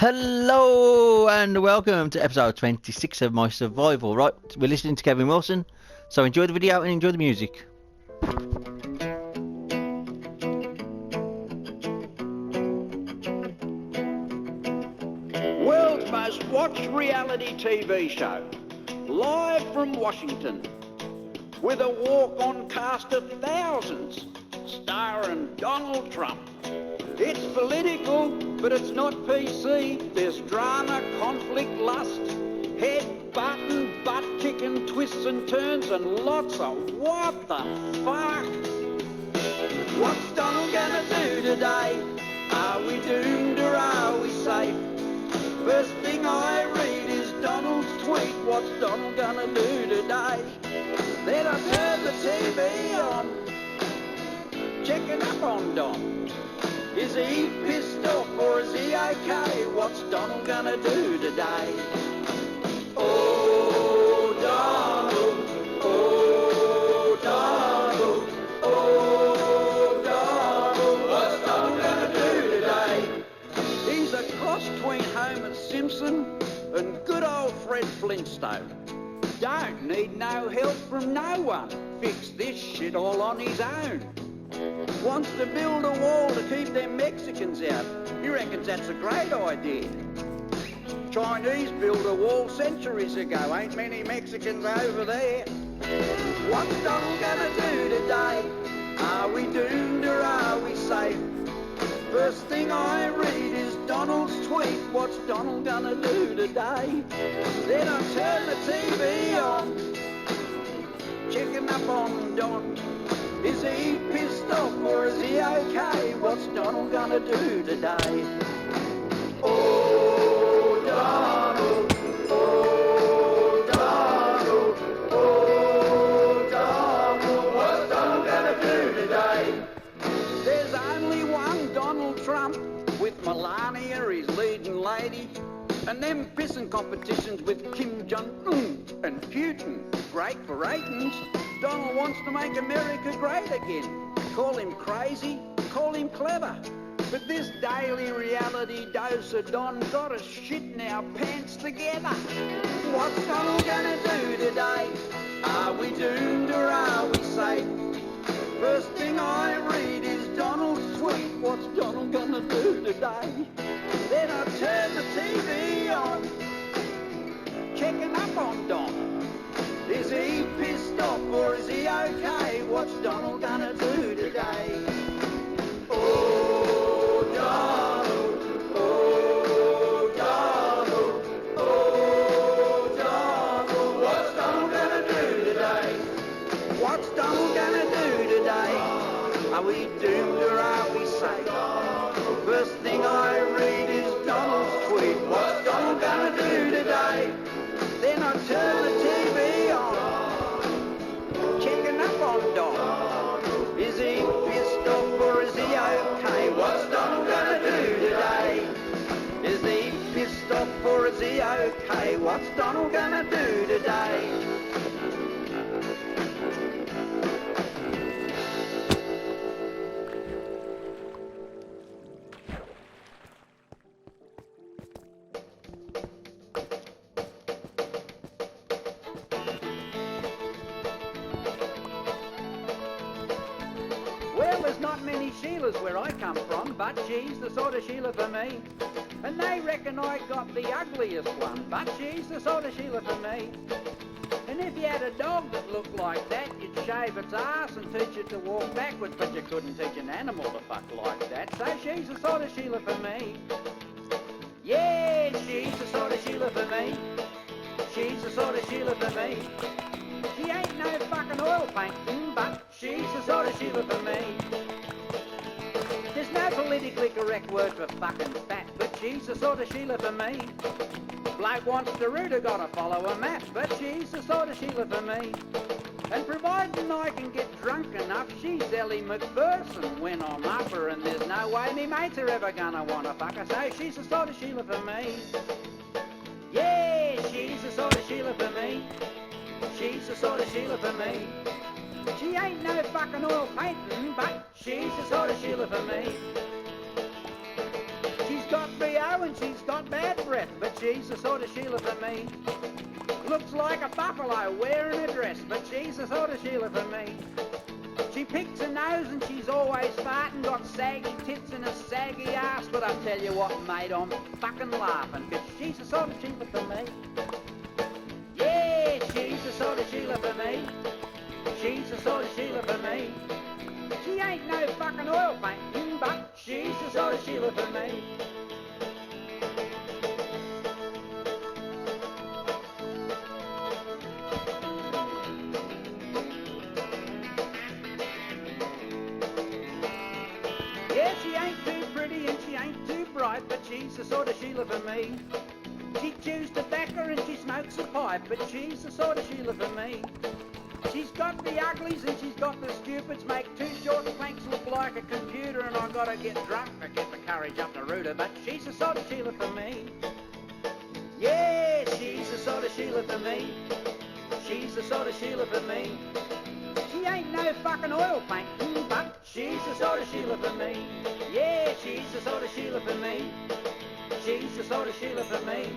Hello and welcome to episode 26 of my survival. Right, we're listening to Kevin Wilson, so enjoy the video and enjoy the music. World's most watched reality TV show, live from Washington, with a walk-on cast of thousands, starring Donald Trump. It's political, but it's not PC. There's drama, conflict, lust, head-butting, butt-kicking twists and turns, and lots of what the fuck? What's Donald gonna do today? Are we doomed or are we safe? First thing I read is Donald's tweet. What's Donald gonna do today? Then I turn the TV on, checking up on Don. Is he pissed off or is he okay? What's Donald gonna do today? Oh, Donald, oh, Donald, oh, Donald, what's Donald gonna do today? He's a cross between Homer Simpson and good old Fred Flintstone. Don't need no help from no one. Fix this shit all on his own. Wants to build a wall to keep them Mexicans out. He reckons that's a great idea. Chinese built a wall centuries ago. Ain't many Mexicans over there. What's Donald gonna do today? Are we doomed or are we safe? First thing I read is Donald's tweet. What's Donald gonna do today? Then I turn the TV on, checking up on Don. Is he pissed off or is he okay? What's Donald gonna do today? Oh, Donald, oh, Donald, oh, Donald, what's Donald gonna do today? There's only one Donald Trump, with Melania, his leading lady, and them pissing competitions with Kim Jong-un and Putin. Great for ratings. Donald wants to make America great again. Call him crazy, call him clever. But this daily reality dose of Don got us shitting our pants together. What's Donald gonna do today? Are we doomed or are we safe? First thing I read is Donald's tweet. What's Donald gonna do today? Then I turn the TV on, checking up on Don. Is he pissed off or is he okay? What's Donald gonna do today? Oh, Donald, oh, Donald, oh, Donald, what's Donald gonna do today? What's Donald gonna do today? Are we doomed or are we safe? First thing I read is Donald's tweet. What's Donald gonna do today? Then I turn the TV on, checking up on Don. Is he pissed off or is he okay? What's Donald gonna do today? Is he pissed off or is he okay? What's Donald gonna do today? Well, there's not many Sheilas where I come from, but she's the sort of Sheila for me. And they reckon I got the ugliest one, but she's the sort of Sheila for me. And if you had a dog that looked like that, you'd shave its ass and teach it to walk backwards, but you couldn't teach an animal to fuck like that. So she's the sort of Sheila for me. Yeah, she's the sort of Sheila for me. She's the sort of Sheila for me. She ain't no fucking oil painting, but she's the sort of Sheila for me. There's no politically correct word for fucking fat, but she's the sort of Sheila for me. Bloke wants to root, gotta follow a map, but she's the sort of Sheila for me. And providing I can get drunk enough, she's Ellie McPherson when I'm up her, and there's no way me mates are ever gonna wanna fuck her, so she's the sort of Sheila for me. Yeah, she's the sort of Sheila for me. She's the sort of Sheila for me. She ain't no fucking oil painting, but she's the sort of Sheila for me. She's got B.O. and she's got bad breath, but she's the sort of Sheila for me. Looks like a buffalo wearing a dress, but she's the sort of Sheila for me. She picks her nose and she's always farting, got saggy tits and a saggy ass, but I tell you what, mate, I'm fucking laughing, 'cause she's the sort of Sheila for me. Yeah, she's the sort of Sheila for me. She's the sort of Sheila for me. She ain't no fucking oil painting, but she's the sort of Sheila for me. Yeah, she ain't too pretty and she ain't too bright, but she's the sort of Sheila for me. She chews tobacco and she smokes a pipe, but she's the sort of Sheila for me. She's got the uglies and she's got the stupids, make two short planks look like a computer, and I gotta get drunk to get the courage up the rooter, but she's the sort of Sheila for me. Yeah, she's the sort of Sheila for me. She's the sort of Sheila for me. She ain't no fucking oil painting, but she's the sort of Sheila for me. Yeah, she's the sort of Sheila for me. She's the sort of Sheila for me.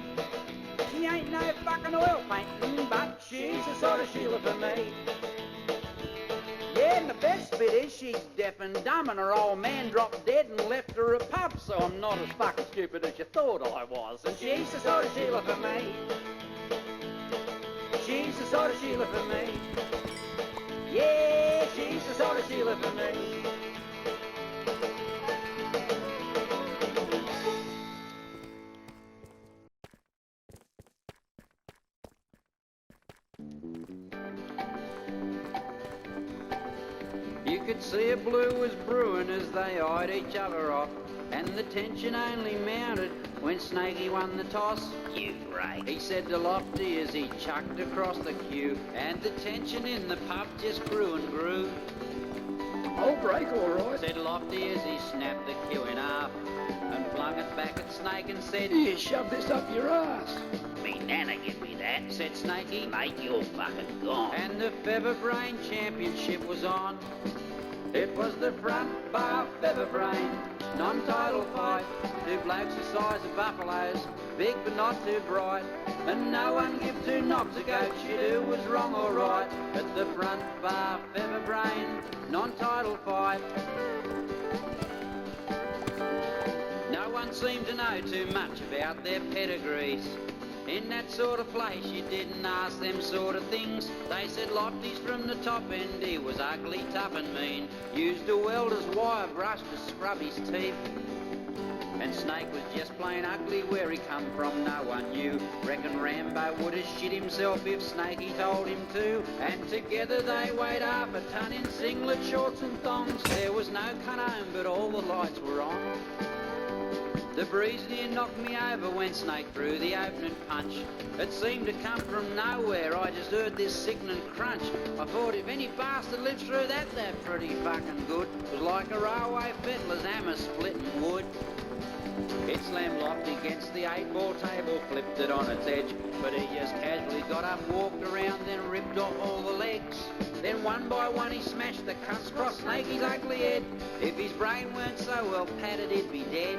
She ain't no fucking oil painting, but she's the sort of Sheila for me. Yeah, and the best bit is she's deaf and dumb, and her old man dropped dead and left her a pup, so I'm not as fucking stupid as you thought I was, and she's the sort of Sheila for me. She's the sort of Sheila for me. Yeah, she's the sort of Sheila for me. You could see a blue was brewing as they eyed each other off, and the tension only mounted when Snakey won the toss. You great, he said to Lofty as he chucked across the queue, and the tension in the pub just grew and grew. I'll break all right, Said Lofty as he snapped the queue in half and flung it back at Snake and said, You shove this up your ass. Me nana give me that, said Snakey. Mate, you're fucking gone. And the Featherbrain Championship was on. It was the front bar Featherbrain non-title fight. Two blokes the size of buffaloes, big but not too bright. And no one give two knobs a goat shit who was wrong or right. At the front bar Featherbrain non-title fight. No one seemed to know too much about their pedigrees. In that sort of place you didn't ask them sort of things. They said Lofty's from the top end, he was ugly, tough and mean. Used a welder's wire brush to scrub his teeth. And Snake was just plain ugly, where he come from no one knew. Reckon Rambo would have shit himself if Snakey told him to. And together they weighed half a ton in singlet, shorts and thongs. There was no cunt home but all the lights were on. The breeze near knocked me over when Snake threw the opening punch. It seemed to come from nowhere, I just heard this sickening crunch. I thought if any bastard lived through that, they're pretty fucking good. It was like a railway fiddler's hammer splitting wood. It slammed Lofty against the 8-ball table, flipped it on its edge. But he just casually got up, walked around, then ripped off all the legs. Then one by one he smashed the cunts across Snakey's ugly head. If his brain weren't so well padded, he'd be dead.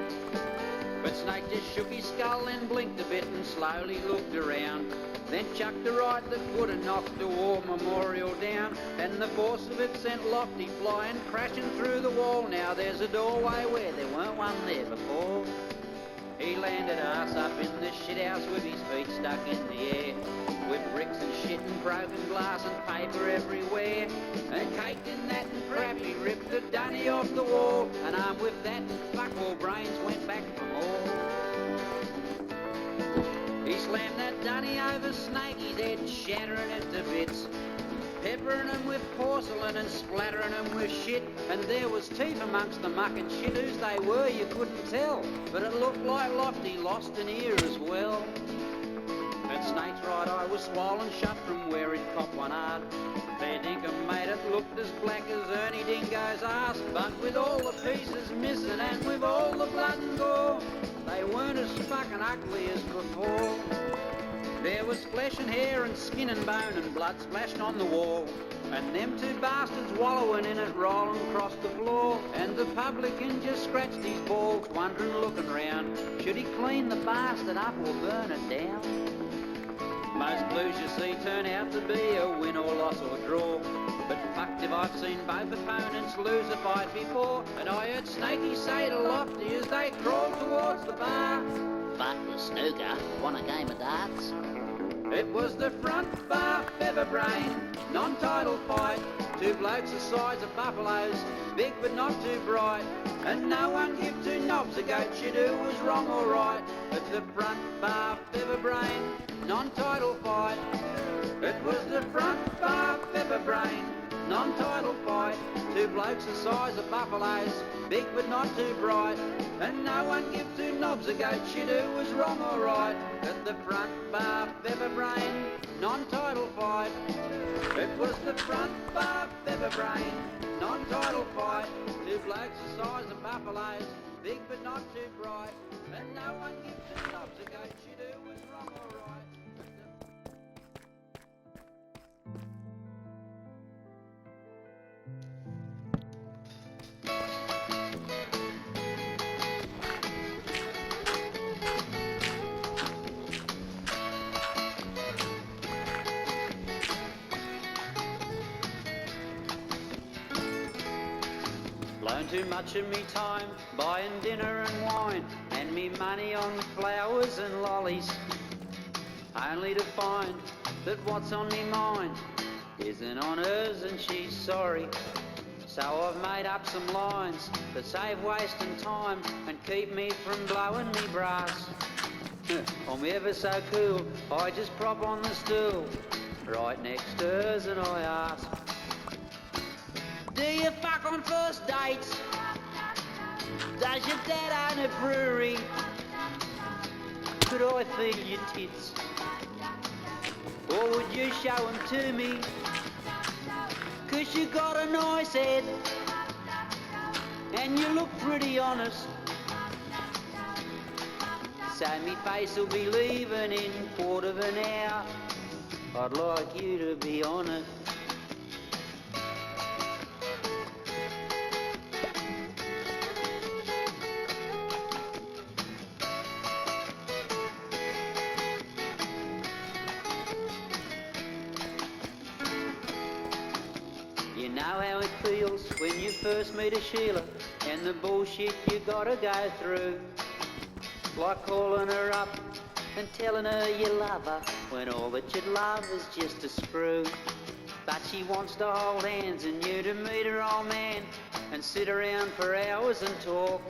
But Snake just shook his skull, then blinked a bit and slowly looked around. Then chucked a right that would have knocked the war memorial down. And the force of it sent Lofty flying, crashing through the wall. Now there's a doorway where there weren't one there before. He landed ass up in the shithouse with his feet stuck in the air, with bricks and shit and broken glass and paper everywhere. And caked in that and crap, he ripped the dunny off the wall. And armed with that, fuck all brains went back for more. He slammed that dunny over Snakey's head, shattering it to bits, peppering him with porcelain and splattering him with shit. And there was teeth amongst the muck and shit. Whose they were you couldn't tell, but it looked like Lofty lost an ear as well. And Snake's right eye was swollen shut from where he'd copped one hard. Fair dinkum made it looked as black as Ernie Dingo's ass. But with all the pieces missing and with all the blood and gore, they weren't as fucking ugly as before. There was flesh and hair and skin and bone and blood splashed on the wall. And them two bastards wallowing in it, rolling across the floor. And the publican just scratched his balls, wondering, looking round, should he clean the bastard up or burn it down? Most blues you see turn out to be a win or loss or draw. But fucked if I've seen both opponents lose a fight before. And I heard Snakey say to Lofty as they crawled towards the bar, But the snooker won a game of darts. it was the front bar Featherbrain non-title fight. Two blokes the size of buffaloes, big but not too bright. And no one give two knobs a goat shit who was wrong or right. At the front bar Featherbrain non-title fight. It was the front bar Featherbrain non-title fight. Two blokes the size of buffaloes, big but not too bright. And no one give two knobs a goat shit who was wrong or right. At the front bar Featherbrain non-title fight. It was the front bar Featherbrain non-title fight. Two blokes the size of buffaloes, big but not too bright. And no one give two knobs a goat shit who was wrong or right. Blown too much of me time buying dinner and wine, and me money on flowers and lollies, only to find that what's on me mind isn't on hers and she's sorry. So I've made up some lines that save wasting time and keep me from blowing me brass. I'm ever so cool, I just prop on the stool right next to hers and I ask, do you fuck on first dates? Does your dad own a brewery? Could I feel your tits? Or would you show them to me? 'Cause you got a nice head and you look pretty honest. So me face will be leaving in quarter of an hour. I'd like you to be on it. You know how it feels when you first meet a Sheila and the bullshit you gotta go through. Like calling her up and telling her you love her when all that you'd love is just a screw. But she wants to hold hands and you to meet her old man and sit around for hours and talk.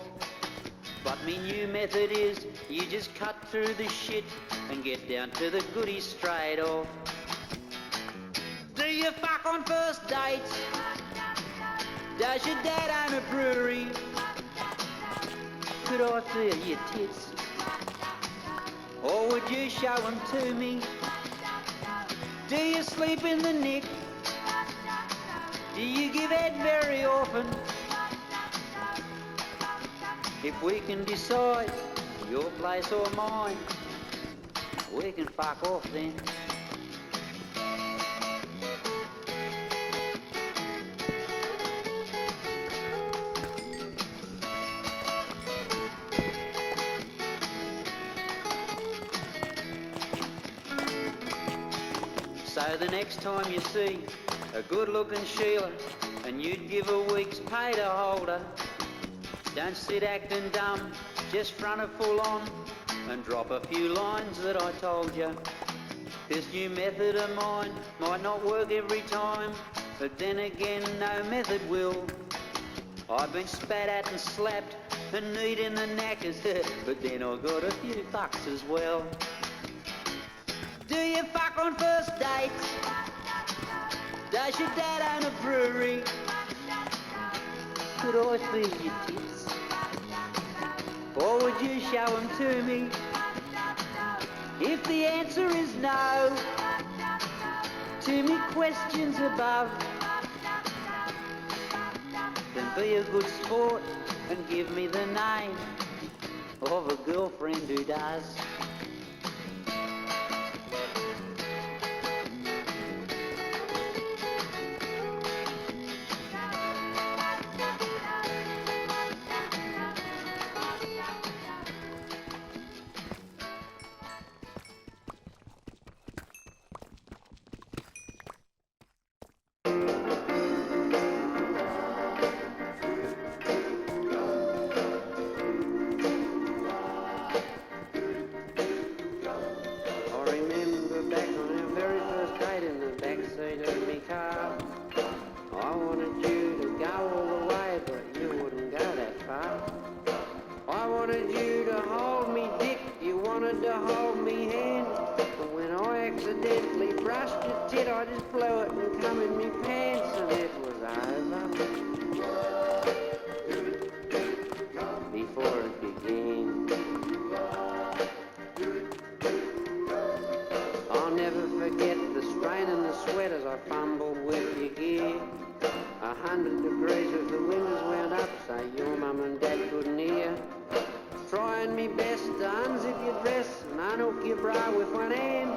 But me new method is you just cut through the shit and get down to the goodies straight off. Do you fuck on first dates? Does your dad own a brewery? Could I feel your tits? Or would you show them to me? Do you sleep in the nick? Do you give head very often? If we can decide your place or mine, we can fuck off then. So the next time you see a good-looking Sheila and you'd give a week's pay to hold her, don't sit acting dumb, just front her full on and drop a few lines that I told you. This new method of mine might not work every time, but then again no method will. I've been spat at and slapped and kneed in the knackers, but then I got a few fucks as well. Do you fuck on first dates? Does your dad own a brewery? Could I feel your tits? Or would you show them to me? If the answer is no to me questions above, then be a good sport and give me the name of a girlfriend who does. wanted you to hold me, Dick, you wanted to hold me hand. But when I accidentally brushed your tit, I just blew it and come in me pants, and it was over before it began. I'll never forget the strain and the sweat as I fumbled with your gear. 100 degrees with the windows wound up so your mum and dad couldn't hear. Trying me best to unzip your dress and unhook your bra with one hand.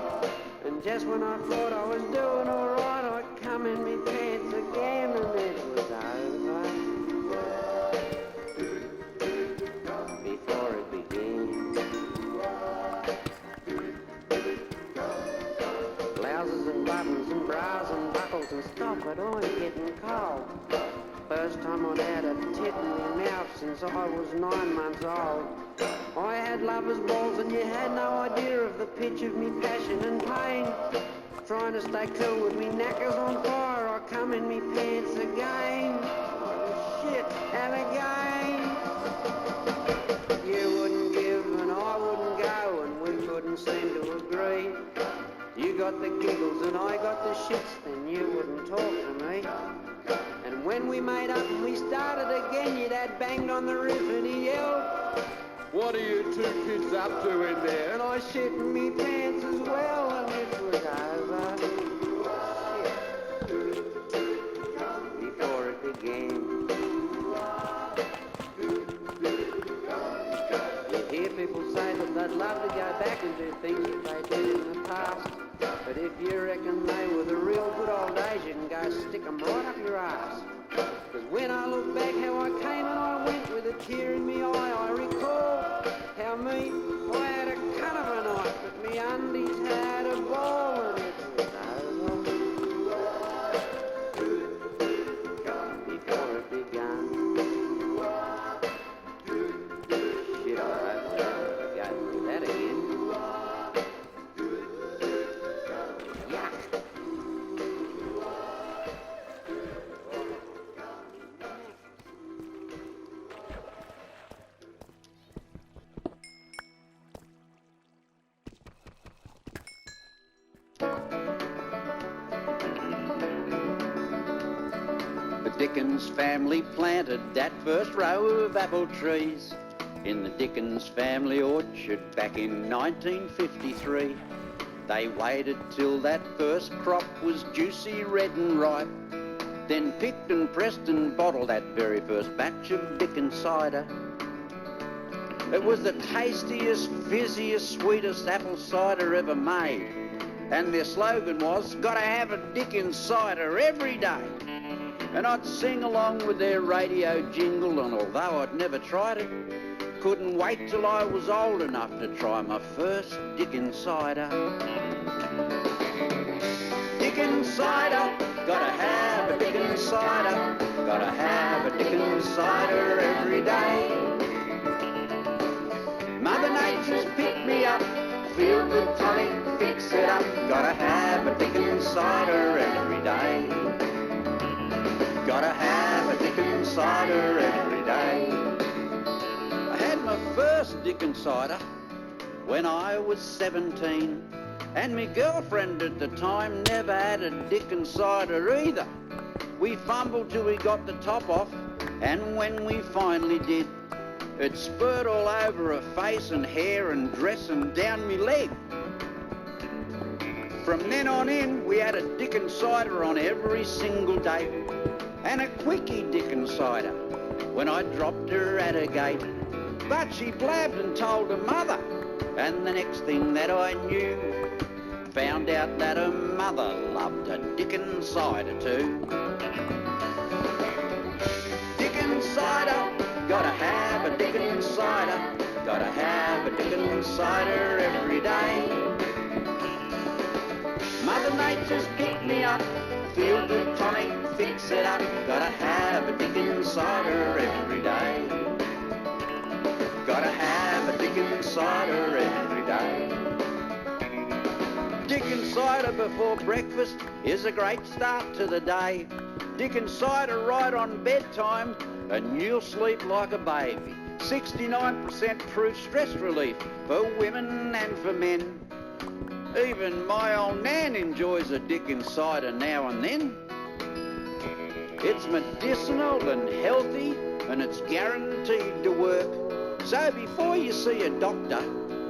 And just when I thought I was doing alright, I come in me pants again, and it was over before it began. Blouses and buttons and bras and buckles and stuff, but I'm getting cold. First time I'd had a tit in my mouth since I was 9 months old. I had lover's balls and you had no idea of the pitch of me passion and pain. Trying to stay cool with me knackers on fire, I come in me pants again. Oh shit, and again. You wouldn't give and I wouldn't go, and we couldn't seem to agree. You got the giggles and I got the shits, then you wouldn't talk to me. And when we made up and we started again, your dad banged on the roof and he yelled, "What are you two kids up to in there?" And I shit in me pants as well, and it was over before it began. You hear people say that they'd love to go back and do things that they did in the past. But if you reckon they were the real good old days, you can go stick 'em right up your ass. Cause when I look back how I came and I went with a tear in me eye, I recall how I had a cut of a knife, but me undies had a ball, and it was over before it begun. Shit, I hope I never go through that again. The Dickens family planted that first row of apple trees in the Dickens family orchard back in 1953. They waited till that first crop was juicy, red and ripe, then picked and pressed and bottled that very first batch of Dickens cider. It was the tastiest, fizziest, sweetest apple cider ever made, and their slogan was, "Gotta have a Dickens cider every day." And I'd sing along with their radio jingle, and although I'd never tried it, couldn't wait till I was old enough to try my first Dickens cider. Dickens cider, gotta have a Dickens cider, gotta have a Dickens cider every day. Mother Nature's picked me up, feel good tonic, fix it up, gotta have a Dickens cider every day. Gotta have a Dickens cider every day. I had my first Dickens cider when I was 17, and my girlfriend at the time never had a Dickens cider either. We fumbled till we got the top off, and when we finally did, it spurred all over her face and hair and dress and down me leg. From then on in, we had a Dickens cider on every single day, and a quickie Dickens cider when I dropped her at her gate. But she blabbed and told her mother, and the next thing that I knew, found out that her mother loved a Dickens cider too. Dickens cider, gotta have a Dickens cider, gotta have a Dickens cider every day. Mother Nature's picked me up, feel good tonic, fix it up, gotta have a Dickens cider every day. Gotta have a Dickens cider every day. Dickens cider before breakfast is a great start to the day. Dickens cider right on bedtime, and you'll sleep like a baby. 69% proof stress relief for women and for men. Even my old nan enjoys a Dickens cider now and then. It's medicinal and healthy, and it's guaranteed to work. So before you see a doctor,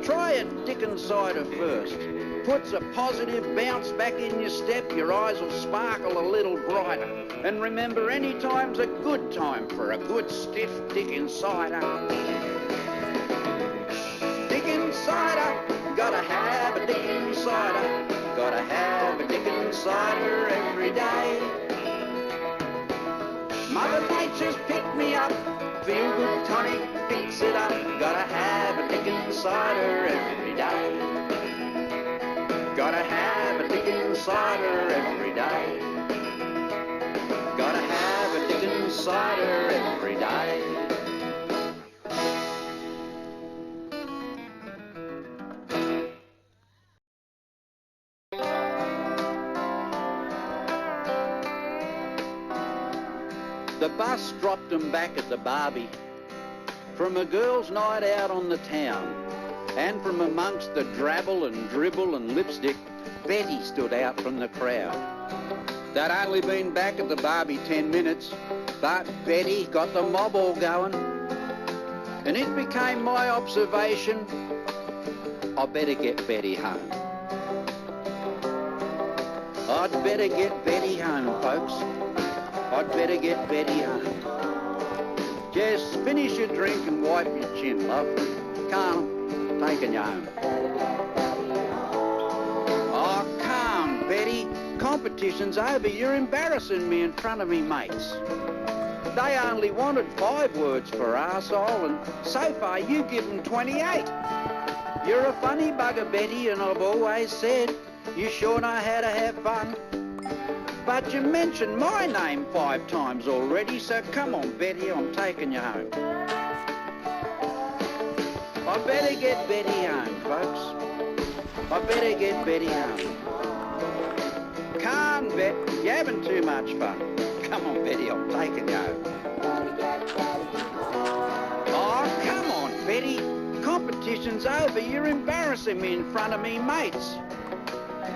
try a Dickens cider first. Puts a positive bounce back in your step, your eyes will sparkle a little brighter. And remember, any time's a good time for a good stiff Dickens cider. Dickens cider, gotta have a Dickens cider. Gotta have a Dickens cider every day. Mother Nature's picked me up, feel good tonic, fix it up. Gotta have a Dickens cider every day. Gotta have a Dickens cider every day. Gotta have a Dickens cider every day. The bus dropped them back at the Barbie from a girls' night out on the town. And from amongst the drabble and dribble and lipstick, Betty stood out from the crowd. They'd only been back at the Barbie 10 minutes, but Betty got the mob all going. And it became my observation, I better get Betty home. I'd better get Betty home, folks. I'd better get Betty home. Just finish your drink and wipe your chin, love. Calm, taking you home. Oh, calm, Betty. Competition's over. You're embarrassing me in front of me mates. They only wanted 5 words for arsehole, and so far you give them 28. You're a funny bugger, Betty, and I've always said you sure know how to have fun. But you mentioned my name 5 times already, so come on, Betty, I'm taking you home. I better get Betty home, folks. I better get Betty home. Can't, Bet, you're having too much fun. Come on, Betty, I'm taking you home. Oh, come on, Betty. Competition's over. You're embarrassing me in front of me mates.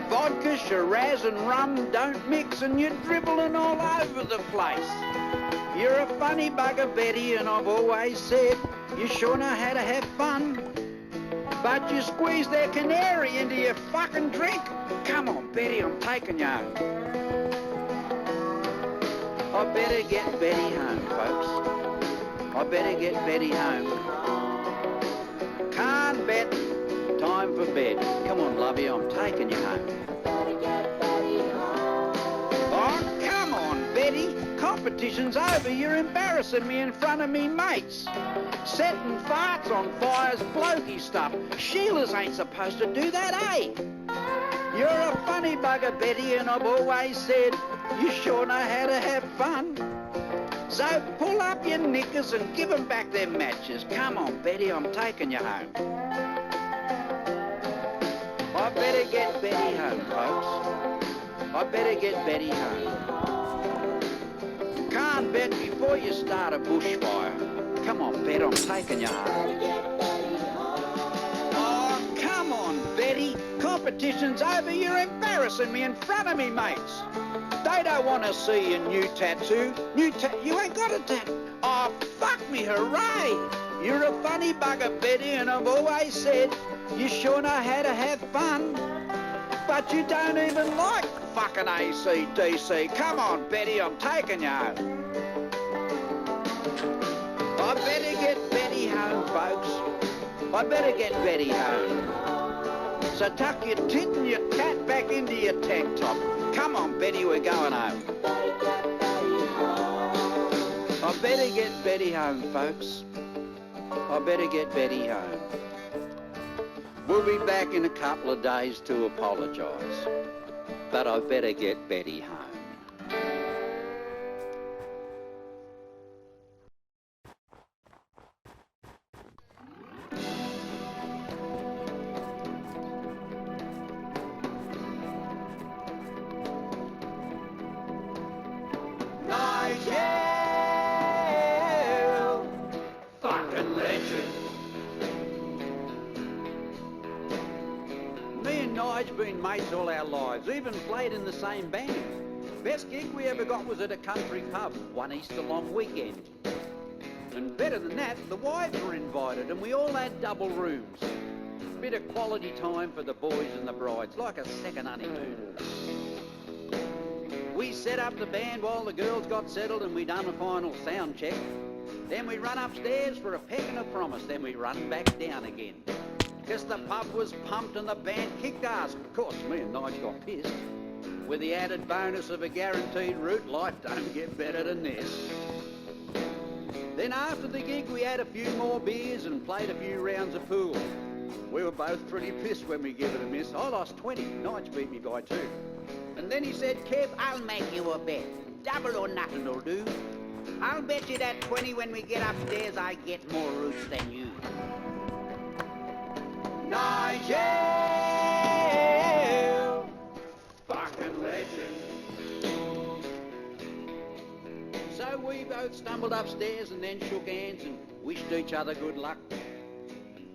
Vodka, Shiraz and rum don't mix and you're dribbling all over the place. You're a funny bugger, Betty, and I've always said you sure know how to have fun. But you squeeze their canary into your fucking drink. Come on, Betty, I'm taking you home. I better get Betty home, folks. I better get Betty home. Can't bet. Time for bed. Come on, lovey, I'm taking you home. Oh, come on, Betty. Competition's over. You're embarrassing me in front of me mates. Setting farts on fire's blokey stuff. Sheilas ain't supposed to do that, eh? You're a funny bugger, Betty, and I've always said you sure know how to have fun. So pull up your knickers and give 'em back their matches. Come on, Betty, I'm taking you home. I better get Betty home, folks. I better get Betty home. Can't bet before you start a bushfire. Come on, Bet, I'm taking you home. Oh, come on, Betty. Competition's over. You're embarrassing me in front of me mates. They don't want to see your new tattoo. You ain't got a tattoo. Oh, fuck me, hooray. You're a funny bugger, Betty, and I've always said you sure know how to have fun. But you don't even like fucking AC/DC. Come on, Betty, I'm taking you home. I better get Betty home, folks. I better get Betty home. So tuck your tit and your tat back into your tank top. Come on, Betty, we're going home. I better get Betty home, folks. I better get Betty home. We'll be back in a couple of days to apologise. But I better get Betty home. Nige been mates all our lives, even played in the same band. Best gig we ever got was at a country pub, one Easter long weekend. And better than that, the wives were invited and we all had double rooms. Bit of quality time for the boys and the brides, like a second honeymoon. We set up the band while the girls got settled and we done a final sound check. Then we run upstairs for a peck and a promise, then we run back down again. 'Cause the pub was pumped and the band kicked ass. Of course, me and Nige got pissed. With the added bonus of a guaranteed route, life don't get better than this. Then after the gig we had a few more beers and played a few rounds of pool. We were both pretty pissed when we gave it a miss. I lost 20, Nige beat me by 2. And then he said, Kev, I'll make you a bet. Double or nothing will do. I'll bet you that 20 when we get upstairs I get more roots than you. Nigel! Fucking legend. So we both stumbled upstairs and then shook hands and wished each other good luck.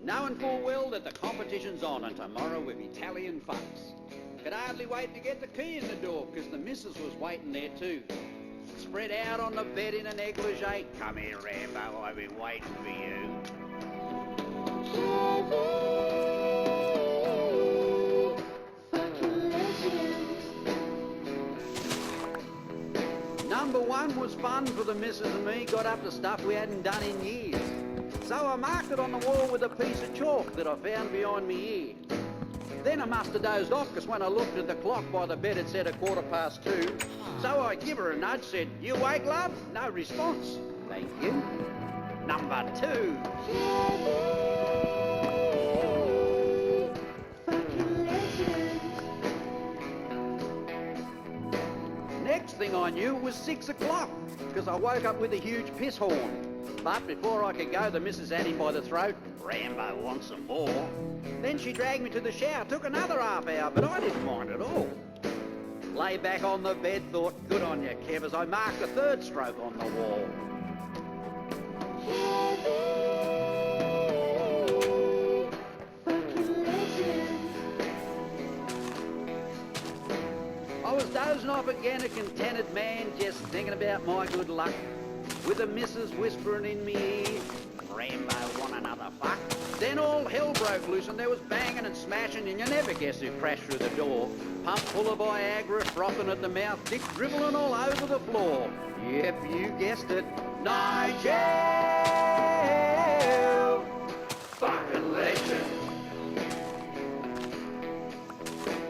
Knowing full well that the competition's on and tomorrow with Italian fucks. Could hardly wait to get the key in the door because the missus was waiting there too. Spread out on the bed in a negligee. Come here, Rambo, I've been waiting for you. Number 1 was fun for the missus and me, got up to stuff we hadn't done in years. So I marked it on the wall with a piece of chalk that I found behind me ear. Then I must have dozed off because when I looked at the clock by the bed it said 2:15. So I give her a nudge, said, you awake, love? No response. Thank you. Number 2. Next thing I knew it was 6 o'clock because I woke up with a huge piss horn. But before I could go, the missus had him by the throat. Rambo wants some more. Then she dragged me to the shower. Took another half hour, but I didn't mind at all. Lay back on the bed, thought, good on you, Kev, as I marked a 3rd stroke on the wall. I was dozing off again, a contented man, just thinking about my good luck. With the missus whispering in me ear, Rambo want another fuck. Then all hell broke loose and there was banging and smashing and you never guess who crashed through the door. Pump full of Viagra, frothing at the mouth, dick dribbling all over the floor. Yep, you guessed it. Nigel! Fucking legend.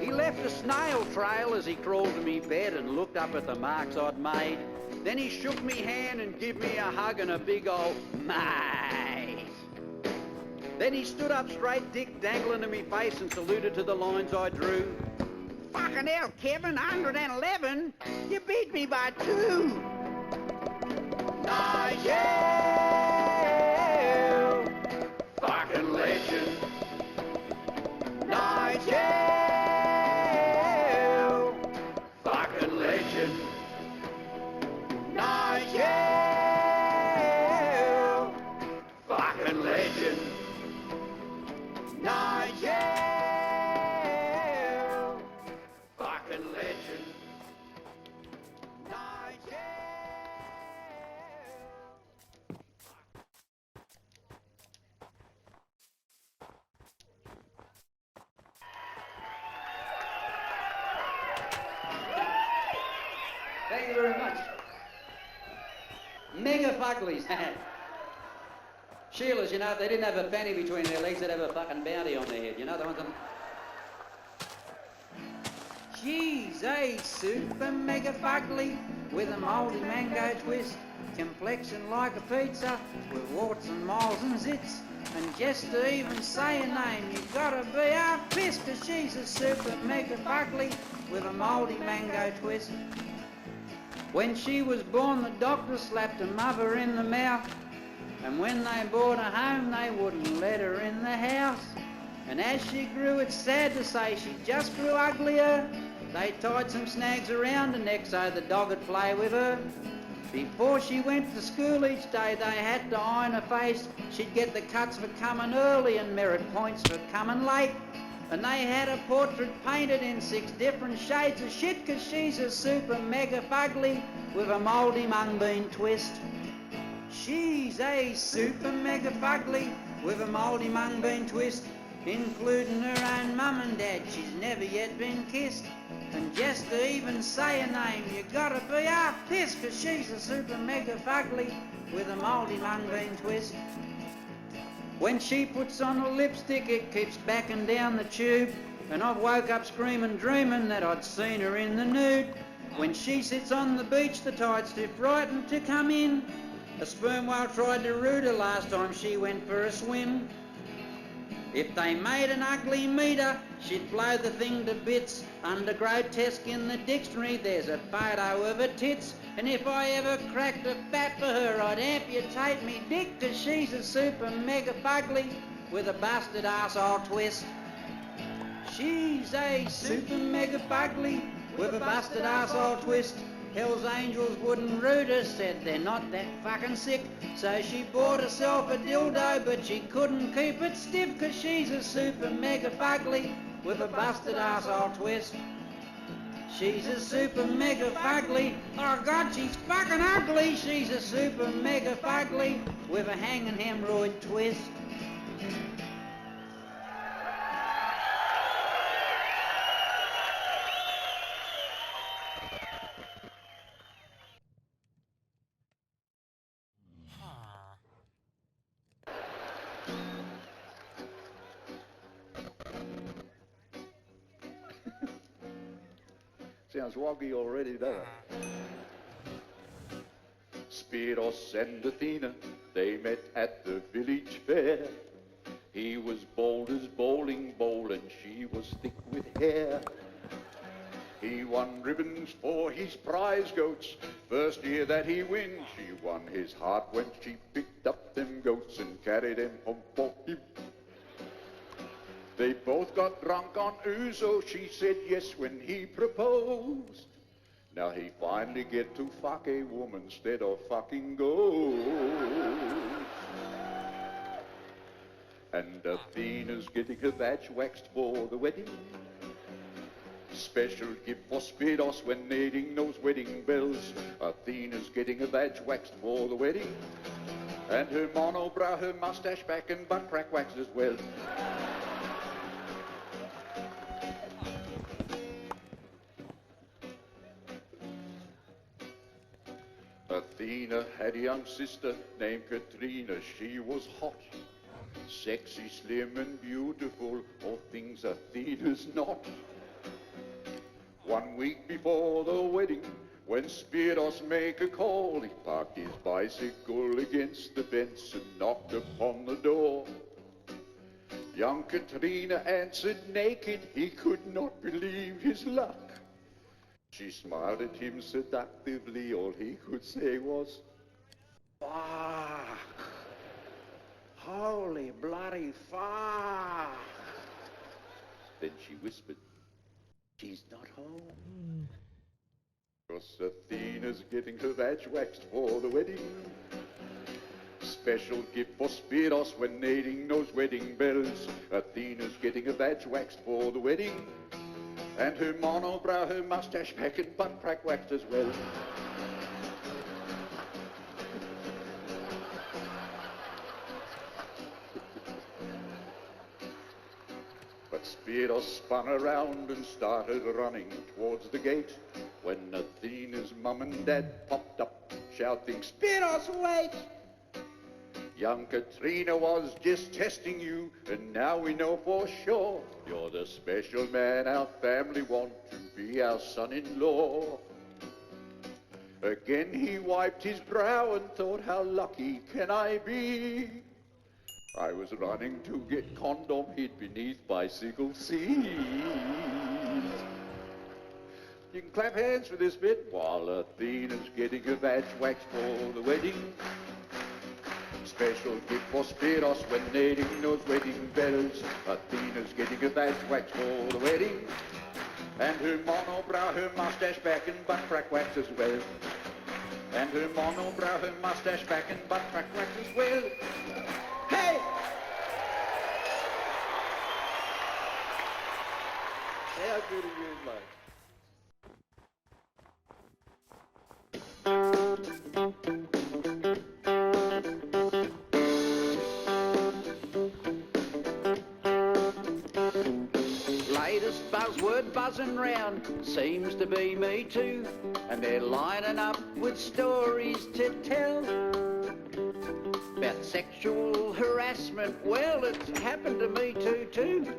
He left a snail trail as he crawled to me bed and looked up at the marks I'd made. Then he shook me hand and give me a hug and a big old mate. Then he stood up straight, dick dangling in me face and saluted to the lines I drew. Fucking hell, Kevin, 111? You beat me by 2. Nigel! Fucking legend. Nigel! Fucking legend. Nigel! Fucking legend. Nigel! Fucking legend. Nigel! Thank you very much. Mega fuglies. Sheilas, you know, if they didn't have a fanny between their legs, they'd have a fucking bounty on their head. You know, the ones on... She's a super mega fugly with a mouldy mango twist, complexion like a pizza with warts and moles and zits. And just to even say a name, you've got to be half pissed, 'cause she's a super mega fugly with a mouldy mango twist. When she was born, the doctor slapped her mother in the mouth. And when they brought her home, they wouldn't let her in the house. And as she grew, it's sad to say, she just grew uglier. They tied some snags around her neck so the dog would play with her. Before she went to school each day, they had to iron her face. She'd get the cuts for coming early and merit points for coming late. And they had a portrait painted in 6 different shades of shit, 'cause she's a super mega fugly with a mouldy mung bean twist. She's a super mega fugly with a mouldy mung bean twist, including her own mum and dad. She's never yet been kissed. And just to even say a name, you gotta be half pissed, 'cause she's a super mega fugly with a mouldy mung bean twist. When she puts on a lipstick, it keeps backing down the tube, and I've woke up screaming, dreaming that I'd seen her in the nude. When she sits on the beach, the tide's too frightened to come in. A sperm whale tried to root her last time she went for a swim. If they made an ugly meter, she'd blow the thing to bits. Under grotesque in the dictionary, there's a photo of her tits. And if I ever cracked a fat for her, I'd amputate me dick, 'cause she's a super mega fugly with a busted arsehole twist. She's a super mega fugly with a busted arsehole twist. Hell's Angels wouldn't root her, said they're not that fucking sick. So she bought herself a dildo, but she couldn't keep it stiff, 'cause she's a super mega fugly with a busted arsehole twist. She's a super mega fugly. Oh God, she's fucking ugly. She's a super mega fugly with a hanging hemorrhoid twist. Sounds woggy already, doesn't it? Spiros and Athena, they met at the village fair. He was bold as bowling ball and she was thick with hair. He won ribbons for his prize goats. First year that he wins, she won his heart when she picked up them goats and carried them home for him. They both got drunk on ouzo. She said yes when he proposed. Now he finally get to fuck a woman instead of fucking ghosts. And Athena's getting her vag waxed for the wedding. Special gift for Spiros when needing those wedding bells. Athena's getting her vag waxed for the wedding. And her monobrow, her mustache back and butt crack waxed as well. Athena had a young sister named Katrina. She was hot, sexy, slim and beautiful, all things Athena's not. 1 week before the wedding, when Spiros make a call, he parked his bicycle against the fence and knocked upon the door. Young Katrina answered naked. He could not believe his luck. She smiled at him seductively. All he could say was, "Fuck! Holy bloody fuck!" Then she whispered, "She's not home." Because Athena's getting her vag waxed for the wedding. Special gift for Spiros when needing those wedding bells. Athena's getting her vag waxed for the wedding. And her monobrow, her mustache back and butt crack waxed as well. But Spiros spun around and started running towards the gate when Athena's mum and dad popped up shouting, "Spiros, wait! Young Katrina was just testing you, and now we know for sure you're the special man our family want to be our son-in-law." Again he wiped his brow and thought, how lucky can I be? I was running to get condom hid beneath bicycle seats. You can clap hands for this bit while Athena's getting her vag waxed for the wedding. Special gift for Spiros when needing those wedding bells. Athena's getting her vag waxed for the wedding. And her monobrow, her mustache back and butt crack waxed as well. And her monobrow, her mustache back and butt crack waxed as well. Hey! do to you, mate? Latest buzzword buzzing round seems to be Me Too, and they're lining up with stories to tell about sexual harassment. Well, it's happened to me too.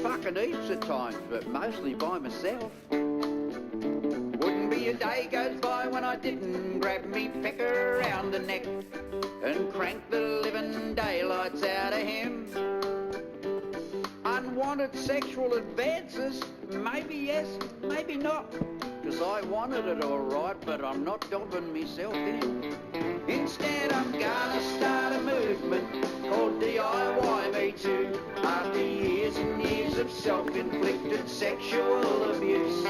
Fucking heaps of times, but mostly by myself. Wouldn't be a day goes by when I didn't grab me pecker round the neck and crank the living daylights out of him. Unwanted sexual advances, maybe yes, maybe not. Cause I wanted it alright, but I'm not dobbing myself in. Instead I'm gonna start a movement called DIY Me Too. After years and years of self-inflicted sexual abuse,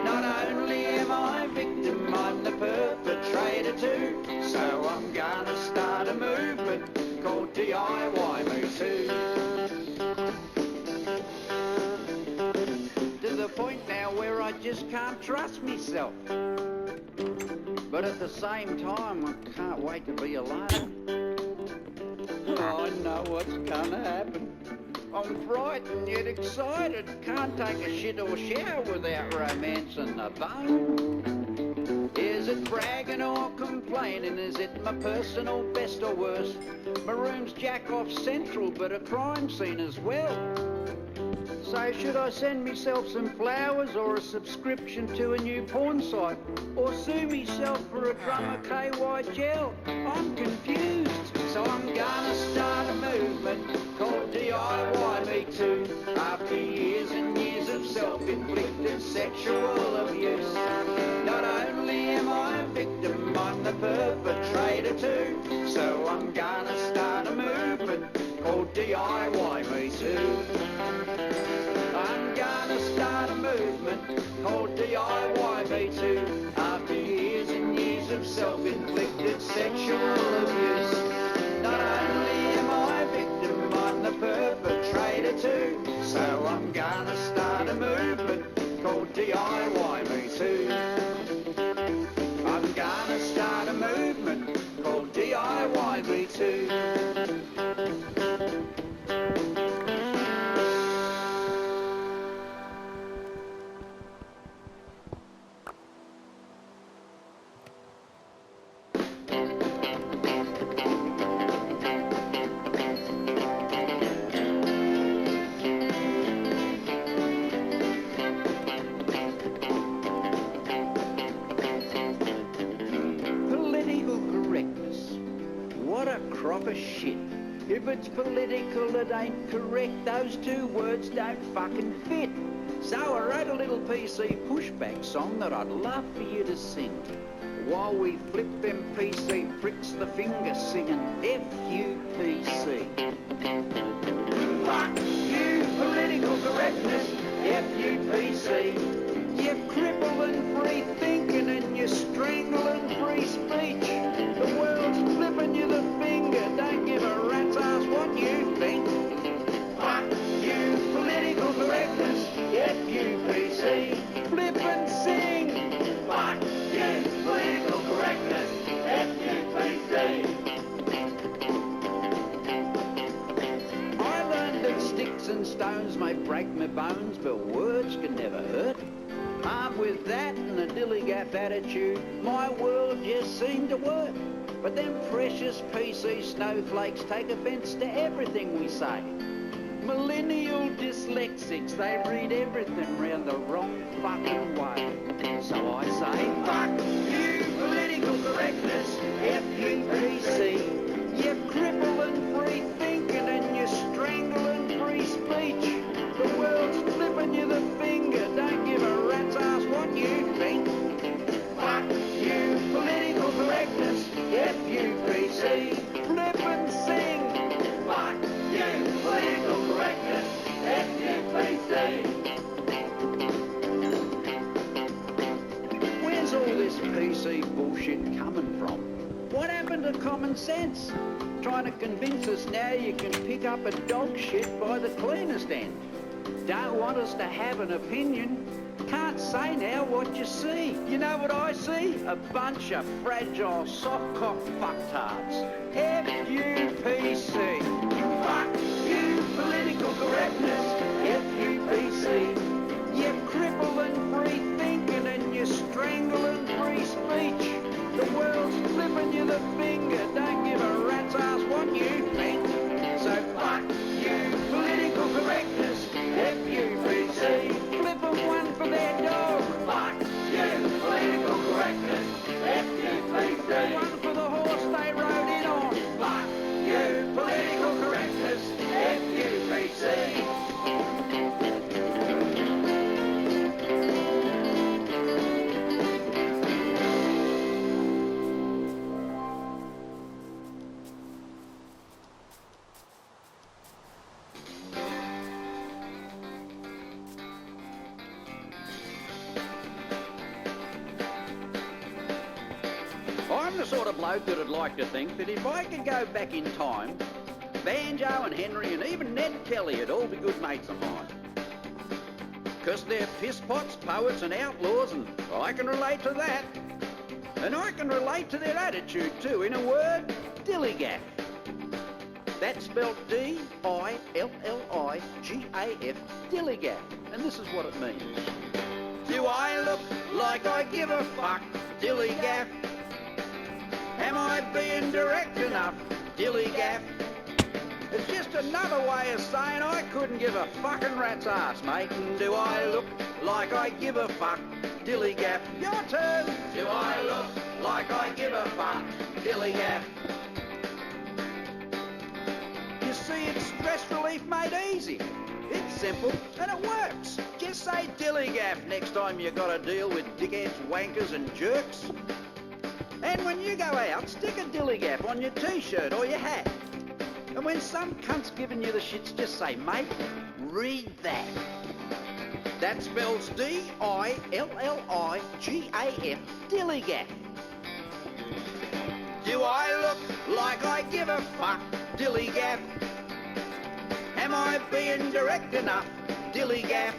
not only am I a victim, I'm the perpetrator too. So I'm gonna start a movement called DIY Me Too. To the point now where I just can't trust myself. But at the same time, I can't wait to be alone. I know what's gonna happen. I'm frightened yet excited. Can't take a shit or shower without romancing the bone. Is it bragging or complaining? Is it my personal best or worst? My room's jack-off central, but a crime scene as well. So should I send myself some flowers or a subscription to a new porn site? Or sue myself for a drum of KY gel? I'm confused, so I'm gonna start a movement called DIY Me Too. After years and years of self-inflicted sexual abuse, not only am I a victim, I'm the perpetrator too. So I'm gonna start a movement called DIY Me Too. I'm gonna start a movement called DIY Me Too. After years and years of self-inflicted sexual abuse, not only am I a victim, I'm the perpetrator too. So I'm gonna start a movement called DIY Me Too. I'm gonna start a movement called DIY Me Too. Crop of shit. If it's political, it ain't correct. Those two words don't fucking fit. So I wrote a little PC pushback song that I'd love for you to sing, while we flip them PC pricks the finger singing F-U-P-C. Fuck you, political correctness, F-U-P-C. You're crippling free thinking and you're strangling free speech. The world's flipping you the finger, don't give a rat's ass what you think. Fuck you, political correctness, F-U-P-C. Flip and sing. Fuck you, political correctness, F-U-P-C. I learned that sticks and stones may break my bones, but words can never hurt. Armed with that and a dilly-gap attitude, my world just seemed to work. But them precious PC snowflakes take offence to everything we say. Millennial dyslexics, they read everything round the wrong fucking way. So I say, fuck you, political correctness, F-U-P-C. You're crippling free thinking and you're strangling free speech. The world's flipping you the finger, don't give a rat's ass what you think. Fuck you, political correctness, F-U-P-C. Flip and sing. Fuck you, political correctness, F-U-P-C. Where's all this PC bullshit coming from? What happened to common sense? Trying to convince us now you can pick up a dog shit by the cleanest end. Don't want us to have an opinion. Can't say now what you see. You know what I see? A bunch of fragile, soft-cock fucktards. FUPC. Fuck you, political correctness. FUPC. You crippling free thinking and you strangling free speech. The world's flipping you the finger. Don't give a rat's ass what you think. So fuck you, political correctness. FUPC. Flip 'em one for their dog. Fuck you, political correctness. FUPC. One for the horse they rode in on. Fuck you, political correctness. FUPC. I'm the sort of bloke that'd like to think that if I could go back in time, Banjo and Henry and even Ned Kelly would all be good mates of mine. 'Cause they're pisspots, poets and outlaws, and I can relate to that. And I can relate to their attitude too. In a word, dillygaff. That's spelled D-I-L-L-I-G-A-F, dillygaff. And this is what it means. Do I look like I give a fuck, dillygaff? Am I being direct enough, dillygaff? It's just another way of saying I couldn't give a fucking rat's ass, mate. And do I look like I give a fuck, dillygaff? Your turn. Do I look like I give a fuck, dillygaff? You see, it's stress relief made easy. It's simple and it works. Just say dillygaff next time you got to deal with dickheads, wankers and jerks. And when you go out, stick a dillygaff on your t-shirt or your hat. And when some cunt's giving you the shits, just say, mate, read that. That spells D-I-L-L-I-G-A-F, dillygaff. Do I look like I give a fuck, dillygaff? Am I being direct enough, dillygaff?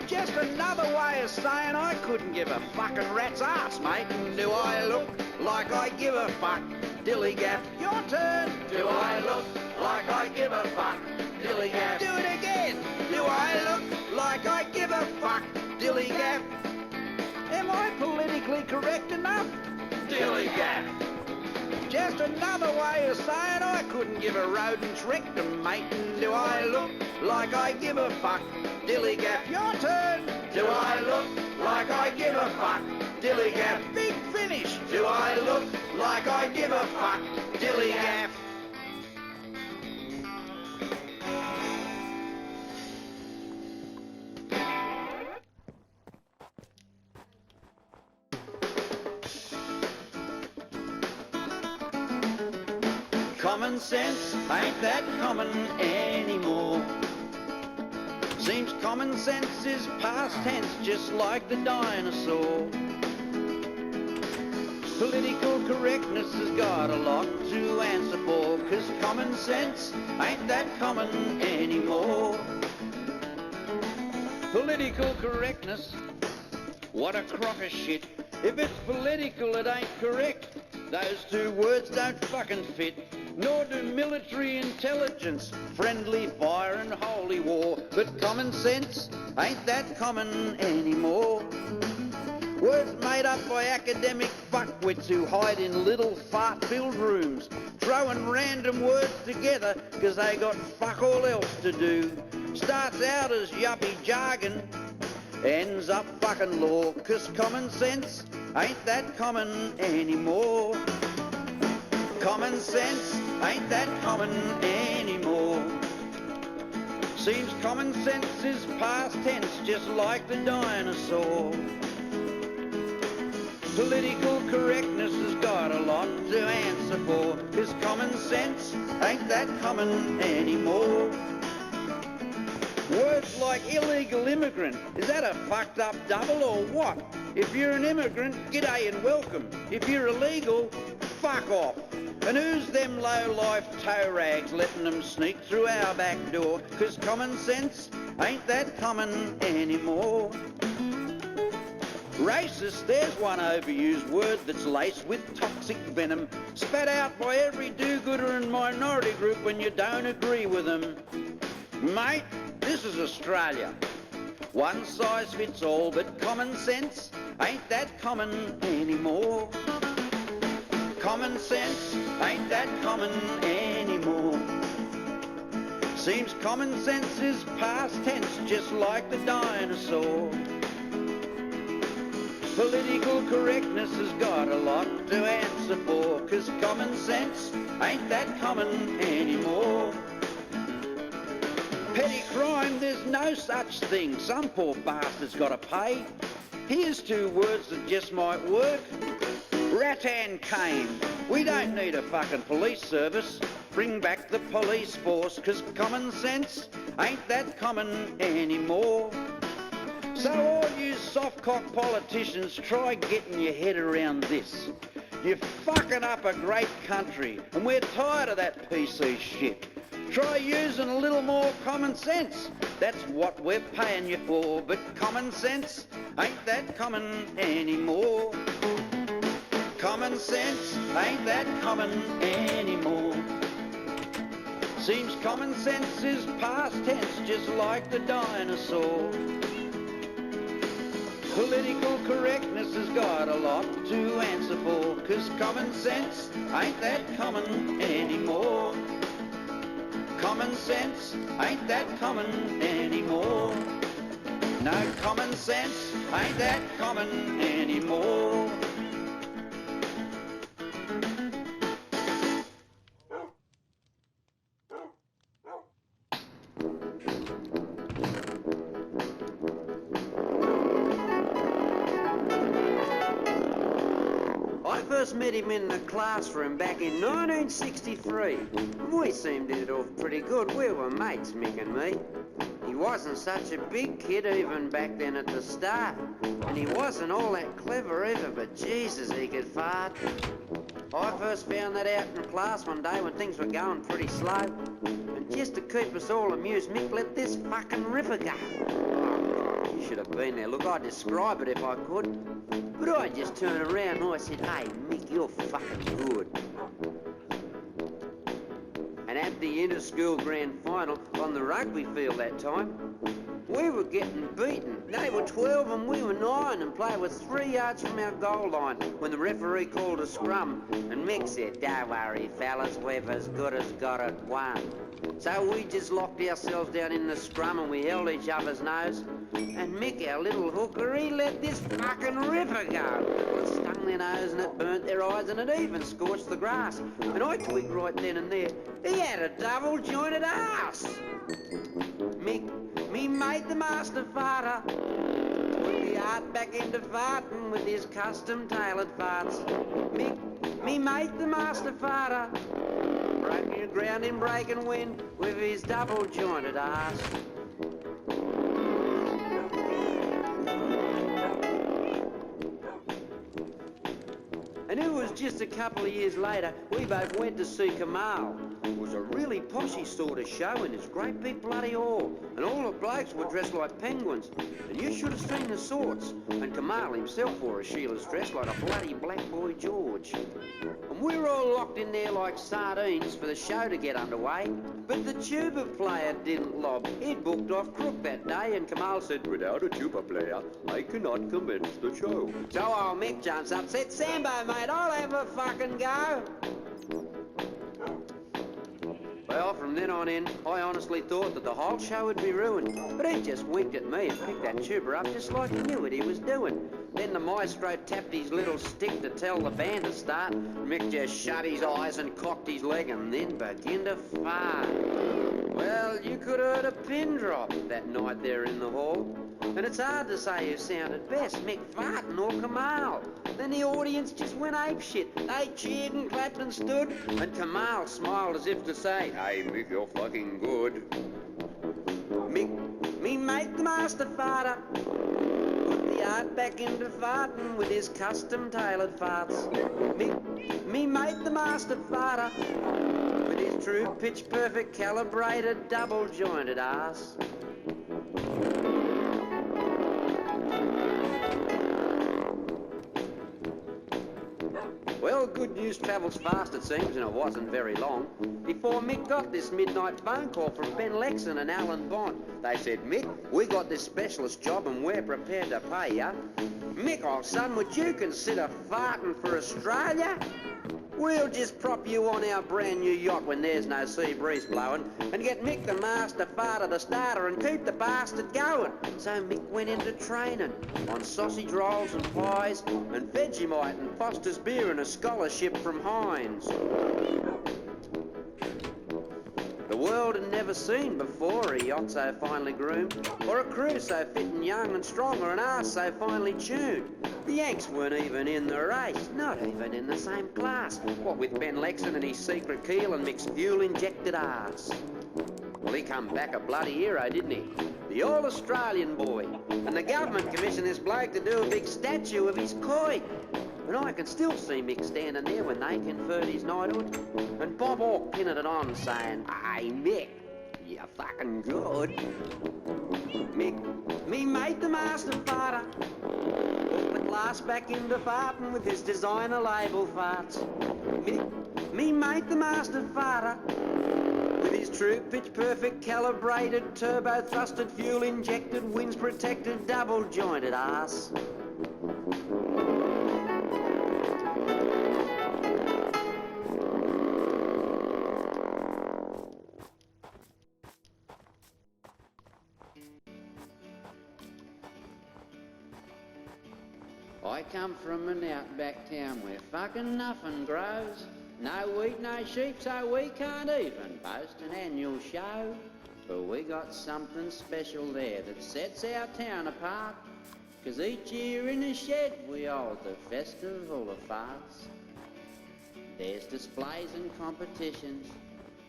Just another way of saying I couldn't give a fucking rat's ass, mate. And do I look like I give a fuck, dillygaff? Your turn. Do I look like I give a fuck, dillygaff? Do it again. Do I look like I give a fuck, dillygaff? Am I politically correct enough, dillygaff? Just another way of saying I couldn't give a rodent's rectum, mate. And do I look like I give a fuck, dillygaff? Your turn. Do I look like I give a fuck, dillygaff? Big finish. Do I look like I give a fuck, dillygaff? Common sense ain't that common anymore. Seems common sense is past tense, just like the dinosaur. Political correctness has got a lot to answer for, 'cause common sense ain't that common anymore. Political correctness, what a crock of shit. If it's political, it ain't correct. Those two words don't fucking fit. Nor do military intelligence, friendly fire and holy war. But common sense ain't that common anymore. Words made up by academic fuckwits who hide in little fart-filled rooms, throwing random words together 'cause they got fuck all else to do. Starts out as yuppie jargon, ends up fucking law, 'cause common sense ain't that common anymore. Common sense ain't that common anymore. Seems common sense is past tense, just like the dinosaur. Political correctness has got a lot to answer for, 'cause common sense ain't that common anymore. Words like illegal immigrant, is that a fucked up double or what? If you're an immigrant, g'day and welcome. If you're illegal, fuck off. And who's them low-life toe rags letting them sneak through our back door? 'Cause common sense ain't that common anymore. Racist, there's one overused word that's laced with toxic venom, spat out by every do-gooder and minority group when you don't agree with them. Mate, this is Australia. One size fits all, but common sense ain't that common anymore. Common sense ain't that common anymore. Seems common sense is past tense, just like the dinosaur. Political correctness has got a lot to answer for, 'cause common sense ain't that common anymore. Petty crime, there's no such thing. Some poor bastard's got to pay. Here's two words that just might work. Rattan cane. We don't need a fucking police service. Bring back the police force, 'cause common sense ain't that common anymore. So all you soft-cock politicians, try getting your head around this. You're fucking up a great country, and we're tired of that PC shit. Try using a little more common sense. That's what we're paying you for, but common sense ain't that common anymore. Common sense ain't that common anymore. Seems common sense is past tense, just like the dinosaur. Political correctness has got a lot to answer for, 'cause common sense ain't that common anymore. Common sense ain't that common anymore. No, common sense ain't that common anymore. I first met him in the classroom back in 1963. We seemed to hit off pretty good. We were mates, Mick and me. He wasn't such a big kid even back then at the start. And he wasn't all that clever either, but Jesus, he could fart. I first found that out in class one day when things were going pretty slow. And just to keep us all amused, Mick let this fucking ripper go. Oh, you should have been there. Look, I'd describe it if I could. But I just turned around and I said, "Hey, Mick, you're fucking good." And at the inter-school grand final on the rugby field that time, we were getting beaten. They were 12 and we were 9 and played with 3 yards from our goal line when the referee called a scrum. And Mick said, "Don't worry, fellas, we've as good as got it won." So we just locked ourselves down in the scrum and we held each other's nose. And Mick, our little hooker, he let this fucking ripper go. It stung their nose and it burnt their eyes and it even scorched the grass. And I twigged right then and there, he had a double-jointed ass. Mick, me mate the master farter, put the art back into farting with his custom-tailored farts. Mick, me mate the master farter, broke your ground in breaking wind with his double-jointed ass. And it was just a couple of years later, we both went to see Kamal. It was a really poshy sort of show in this great big bloody hall. And all the blokes were dressed like penguins. And you should have seen the sorts. And Kamal himself wore a Sheila's dress like a bloody black boy George. And we were all locked in there like sardines for the show to get underway. But the tuba player didn't lob. He'd booked off crook that day and Kamal said, "Without a tuba player, I cannot commence the show." So old Mick jumps up and said, "Sambo, mate, I'll have a fucking go." Well, from then on in, I honestly thought that the whole show would be ruined. But he just winked at me and picked that tuba up just like he knew what he was doing. Then the maestro tapped his little stick to tell the band to start. Mick just shut his eyes and cocked his leg and then began to fart. Well, you could have heard a pin drop that night there in the hall. And it's hard to say who sounded best, Mick farting or Kamal. Then the audience just went apeshit. They cheered and clapped and stood, and Kamal smiled as if to say, "Hey, Mick, you're fucking good." Mick, me mate the master farter, put the art back into farting with his custom-tailored farts. Me mate the master farter with his true pitch-perfect calibrated double-jointed arse. Well, good news travels fast, it seems, and it wasn't very long before Mick got this midnight phone call from Ben Lexon and Alan Bond. They said, Mick, we got this specialist job and we're prepared to pay ya. Mick, old son, would you consider farting for Australia? We'll just prop you on our brand new yacht when there's no sea breeze blowing and get Mick the master farter the starter and keep the bastard going. So Mick went into training on sausage rolls and pies and Vegemite and Foster's beer and a scholarship from Heinz. The world had never seen before a yacht so finely groomed, or a crew so fit and young and strong, or an arse so finely tuned. The Yanks weren't even in the race, not even in the same class. What with Ben Lexon and his secret keel and Mick's fuel-injected arse. Well, he come back a bloody hero, didn't he? The all-Australian boy. And the government commissioned this bloke to do a big statue of his koi. And I can still see Mick standing there when they conferred his knighthood. And Bob Hawke pinning it on saying, "Hey, Mick, you're fucking good." Mick, me mate the master farter, at last back into farting with his designer label farts. Me mate the master farter, with his true pitch-perfect calibrated turbo-thrusted fuel-injected winds-protected double-jointed arse. I come from an outback town where fucking nothing grows. No wheat, no sheep, so we can't even boast an annual show. But we got something special there that sets our town apart. 'Cause each year in the shed we hold the Festival of Farts. There's displays and competitions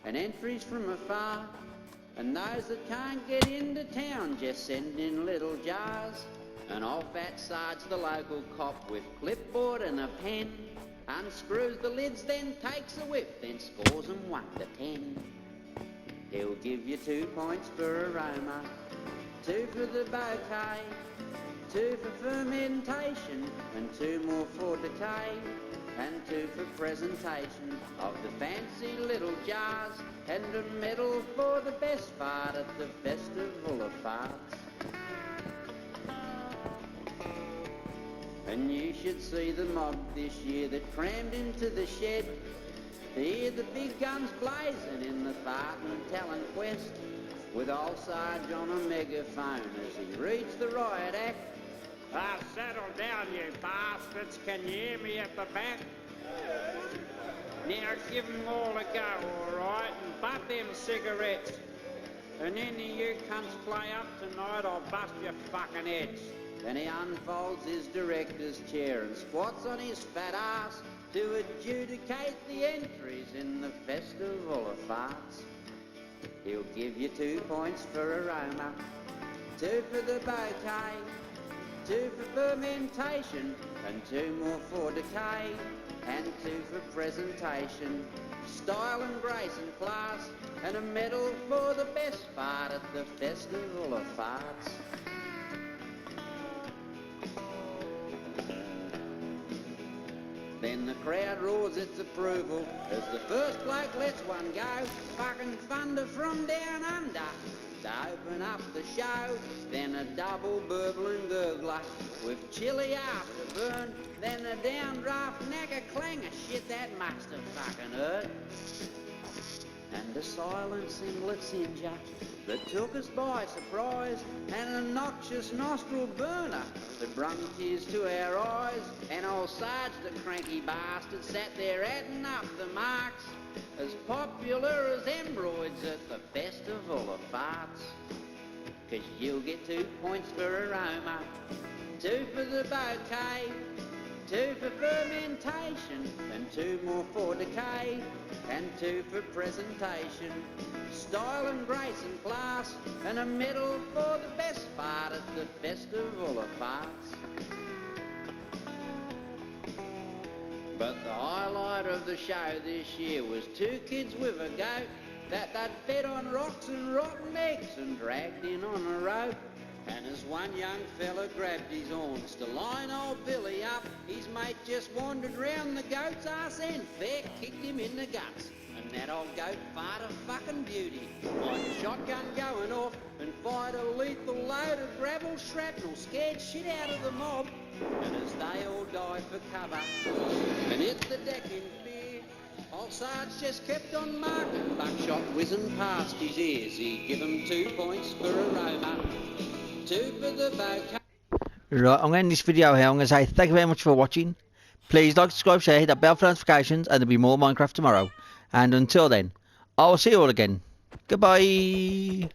and entries from afar. And those that can't get into town just send in little jars. And off outside's the local cop with clipboard and a pen. Unscrews the lids, then takes a whiff, then scores them 1 to 10. He'll give you 2 points for aroma, 2 for the bouquet, 2 for fermentation, and 2 more for decay, and 2 for presentation of the fancy little jars, and a medal for the best fart at the Festival of Farts. And you should see the mob this year that crammed into the shed to hear the big guns blazing in the farting talent quest, with old Sarge on a megaphone as he reads the riot act. Settle down, you bastards. Can you hear me at the back? Now give 'em all a go, all right, and butt them cigarettes. And any of you cunts play up tonight, I'll bust your fucking heads. Then he unfolds his director's chair and squats on his fat ass to adjudicate the entries in the Festival of Farts. He'll give you 2 points for aroma, 2 for the bouquet, 2 for fermentation, and 2 more for decay, and 2 for presentation, style and grace and class, and a medal for the best fart at the Festival of Farts. Then the crowd roars its approval as the first bloke lets one go. Fucking thunder from down under to open up the show. Then a double burbling gurgler with chili afterburn. Then a downdraft knacker clanger. Shit, that must have fucking hurt. And a silent singlet singer that took us by surprise, and a noxious nostril burner that brung tears to our eyes. And old Sarge, the cranky bastard, sat there adding up the marks, as popular as embroids at the Festival of Farts. 'Cause you'll get 2 points for aroma, 2 for the bouquet, 2 for fermentation, and 2 more for decay, and 2 for presentation, style and grace and class, and a medal for the best part at the Festival of Farts. But the highlight of the show this year was two kids with a goat that they'd fed on rocks and rotten eggs and dragged in on a rope. And as one young fella grabbed his horns to line old Billy up, his mate just wandered round the goat's arse and fair kicked him in the guts. And that old goat fired a fucking beauty, like a shotgun going off, and fired a lethal load of gravel shrapnel, scared shit out of the mob. And as they all died for cover and hit the deck in fear, old Sarge just kept on marking, buckshot whizzing past his ears. He give him 2 points for a roamer, 2 for the bouquet. Right, I'm going to end this video here. I'm going to say thank you very much for watching. Please like, subscribe, share, hit that bell for notifications, and there'll be more Minecraft tomorrow. And until then, I will see you all again. Goodbye.